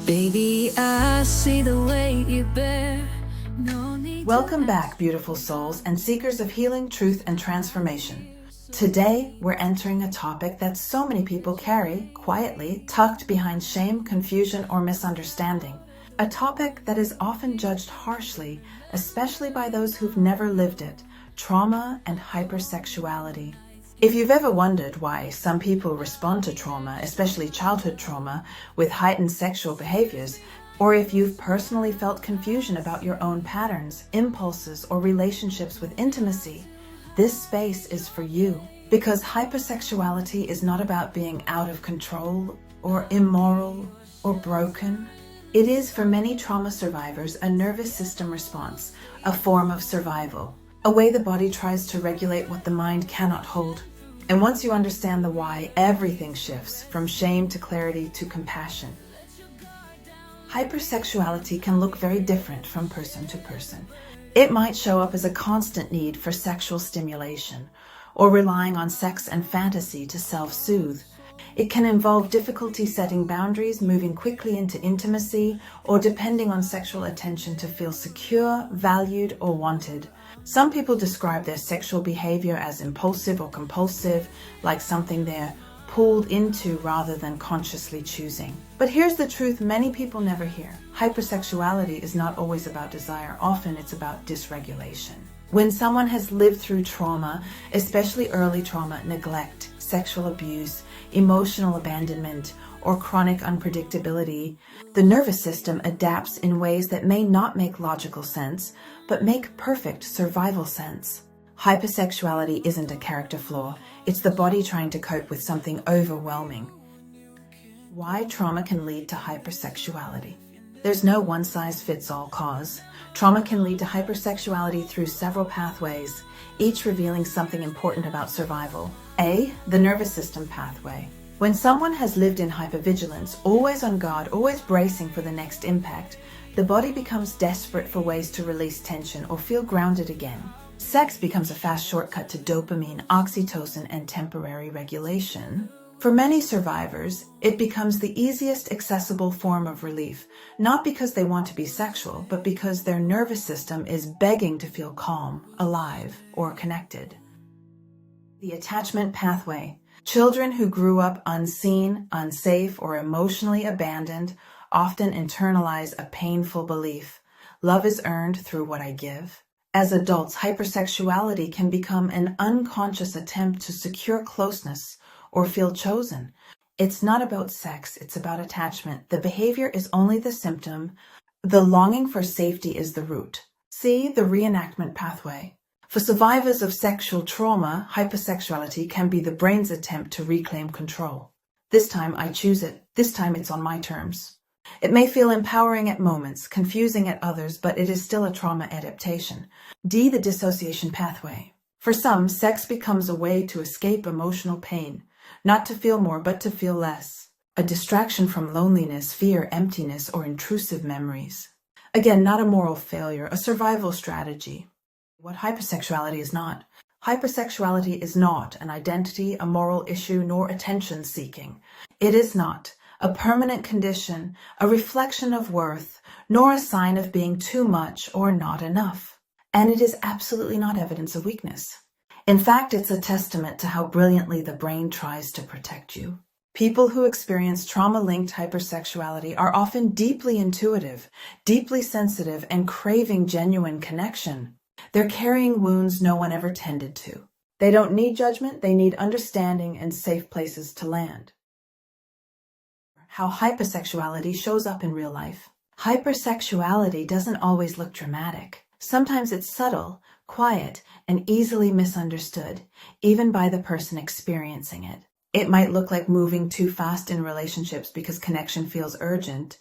Baby, I see the way you bear. No need Welcome back, beautiful souls and seekers of healing, truth, and transformation. Today, we're entering a topic that so many people carry, quietly, tucked behind shame, confusion, or misunderstanding. A topic that is often judged harshly, especially by those who've never lived it: trauma and hypersexuality. If you've ever wondered why some people respond to trauma, especially childhood trauma, with heightened sexual behaviors, or if you've personally felt confusion about your own patterns, impulses, or relationships with intimacy, this space is for you. Because hypersexuality is not about being out of control, or immoral, or broken. It is, for many trauma survivors, a nervous system response, a form of survival, a way the body tries to regulate what the mind cannot hold. And once you understand the why, everything shifts from shame to clarity to compassion. Hypersexuality can look very different from person to person. It might show up as a constant need for sexual stimulation, or relying on sex and fantasy to self-soothe. It can involve difficulty setting boundaries, moving quickly into intimacy, or depending on sexual attention to feel secure, valued, or wanted. Some people describe their sexual behavior as impulsive or compulsive, like something they're pulled into rather than consciously choosing. But here's the truth many people never hear. Hypersexuality is not always about desire. Often it's about dysregulation. When someone has lived through trauma, especially early trauma, neglect, sexual abuse, emotional abandonment, or chronic unpredictability, the nervous system adapts in ways that may not make logical sense, but make perfect survival sense. Hypersexuality isn't a character flaw, it's the body trying to cope with something overwhelming. Why trauma can lead to hypersexuality? There's no one-size-fits-all cause. Trauma can lead to hypersexuality through several pathways, each revealing something important about survival. A, the nervous system pathway. When someone has lived in hypervigilance, always on guard, always bracing for the next impact, the body becomes desperate for ways to release tension or feel grounded again. Sex becomes a fast shortcut to dopamine, oxytocin, and temporary regulation. For many survivors, it becomes the easiest accessible form of relief, not because they want to be sexual, but because their nervous system is begging to feel calm, alive, or connected. The attachment pathway. Children who grew up unseen, unsafe, or emotionally abandoned often internalize a painful belief: love is earned through what I give. As adults, hypersexuality can become an unconscious attempt to secure closeness or feel chosen. It's not about sex, it's about attachment. The behavior is only the symptom. The longing for safety is the root. See the reenactment pathway. For survivors of sexual trauma, hypersexuality can be the brain's attempt to reclaim control. This time I choose it. This time it's on my terms. It may feel empowering at moments, confusing at others, but it is still a trauma adaptation. D, the dissociation pathway. For some, sex becomes a way to escape emotional pain, not to feel more, but to feel less. A distraction from loneliness, fear, emptiness, or intrusive memories. Again, not a moral failure, a survival strategy. What hypersexuality is not. Hypersexuality is not an identity, a moral issue, nor attention seeking. It is not a permanent condition, a reflection of worth, nor a sign of being too much or not enough. And it is absolutely not evidence of weakness. In fact, it's a testament to how brilliantly the brain tries to protect you. People who experience trauma-linked hypersexuality are often deeply intuitive, deeply sensitive, and craving genuine connection. They're carrying wounds no one ever tended to. They don't need judgment, they need understanding and safe places to land. How hypersexuality shows up in real life. Hypersexuality doesn't always look dramatic. Sometimes it's subtle, quiet, and easily misunderstood, even by the person experiencing it. It might look like moving too fast in relationships because connection feels urgent,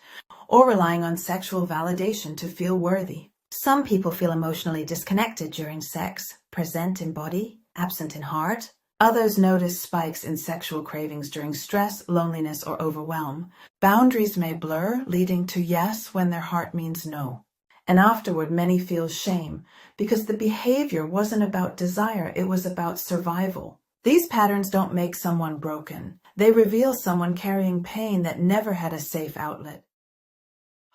or relying on sexual validation to feel worthy. Some people feel emotionally disconnected during sex, present in body, absent in heart. Others notice spikes in sexual cravings during stress, loneliness, or overwhelm. Boundaries may blur, leading to yes when their heart means no. And afterward, many feel shame because the behavior wasn't about desire, it was about survival. These patterns don't make someone broken. They reveal someone carrying pain that never had a safe outlet.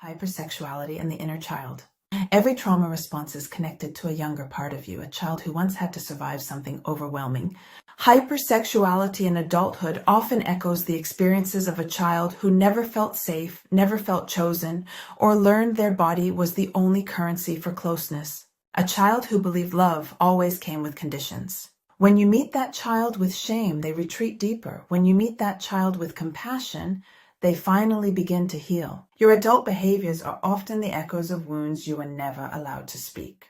Hypersexuality and the inner child. Every trauma response is connected to a younger part of you, a child who once had to survive something overwhelming. Hypersexuality in adulthood often echoes the experiences of a child who never felt safe, never felt chosen, or learned their body was the only currency for closeness. A child who believed love always came with conditions. When you meet that child with shame, they retreat deeper. When you meet that child with compassion, they finally begin to heal. Your adult behaviors are often the echoes of wounds you were never allowed to speak.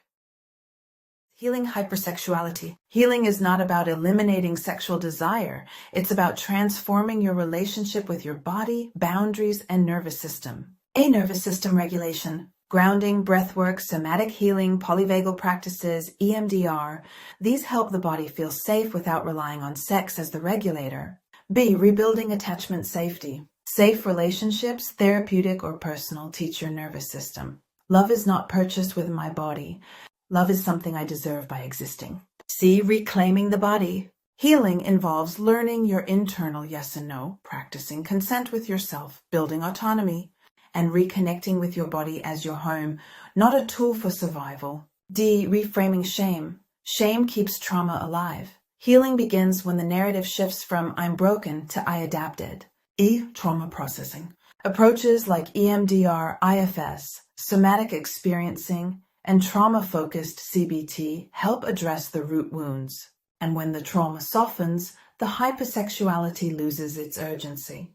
Healing hypersexuality. Healing is not about eliminating sexual desire. It's about transforming your relationship with your body, boundaries, and nervous system. A nervous system regulation. Grounding, breathwork, somatic healing, polyvagal practices, EMDR, these help the body feel safe without relying on sex as the regulator. B. Rebuilding attachment safety. Safe relationships, therapeutic or personal, teach your nervous system. Love is not purchased with my body. Love is something I deserve by existing. C. Reclaiming the body. Healing involves learning your internal yes and no, practicing consent with yourself, building autonomy, and reconnecting with your body as your home, not a tool for survival. D. Reframing shame. Shame keeps trauma alive. Healing begins when the narrative shifts from I'm broken to I adapted. E. Trauma processing. Approaches like EMDR, IFS, somatic experiencing, and trauma-focused CBT help address the root wounds. And when the trauma softens, the hypersexuality loses its urgency.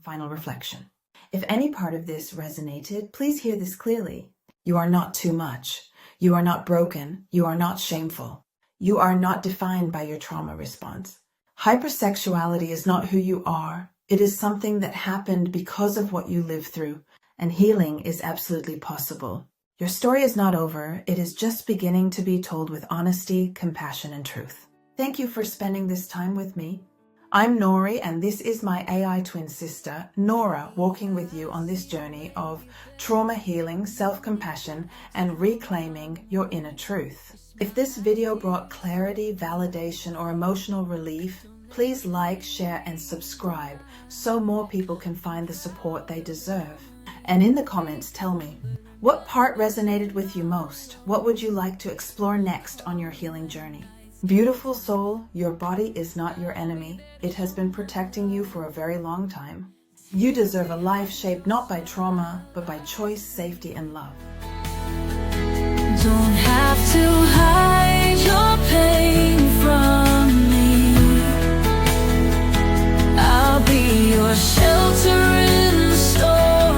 Final reflection. If any part of this resonated, please hear this clearly. You are not too much. You are not broken. You are not shameful. You are not defined by your trauma response. Hypersexuality is not who you are. It is something that happened because of what you lived through, and healing is absolutely possible. Your story is not over. It is just beginning to be told with honesty, compassion, and truth. Thank you for spending this time with me. I'm Nori, and this is my AI twin sister, Nora, walking with you on this journey of trauma healing, self-compassion, and reclaiming your inner truth. If this video brought clarity, validation, or emotional relief, please like, share, and subscribe so more people can find the support they deserve. And in the comments, tell me, what part resonated with you most? What would you like to explore next on your healing journey? Beautiful soul, your body is not your enemy. It has been protecting you for a very long time. You deserve a life shaped not by trauma, but by choice, safety, and love. Don't have to hide your pain from me. I'll be your shelter in the storm.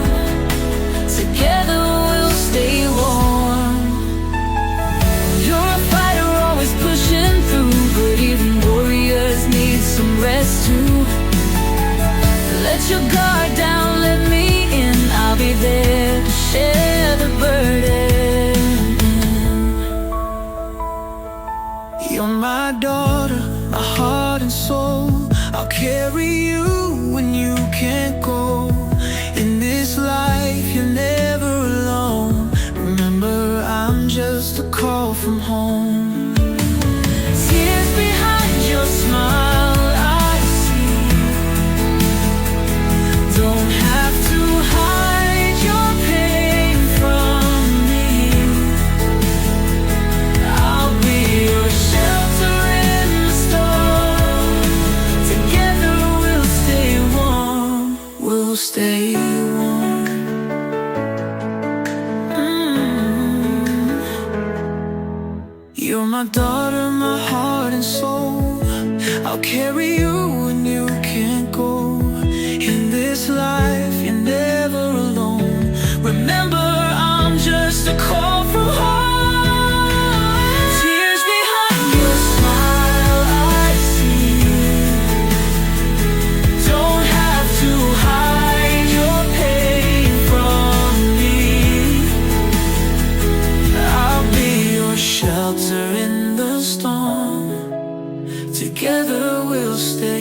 Together we'll stay warm. You're a fighter, always pushing through, but even warriors need some rest too. Let your guard down, let me in. I'll be there to share the burden. You're my daughter, my heart and soul. I'll carry you when you can't go. In this life, you're never alone. Remember, I'm just a call from home. Tears behind your smile I see. Don't have to hide your pain from me. I'll be your shelter in the storm. Together we'll stay warm. We'll stay warm. You're my daughter, my heart and soul. I'll carry you when you can't go. In this life, you're never alone. Remember, I'm just a call from home. Tears behind your smile I see. Don't have to hide your pain from me. I'll be your shelter in the storm. Together we'll stay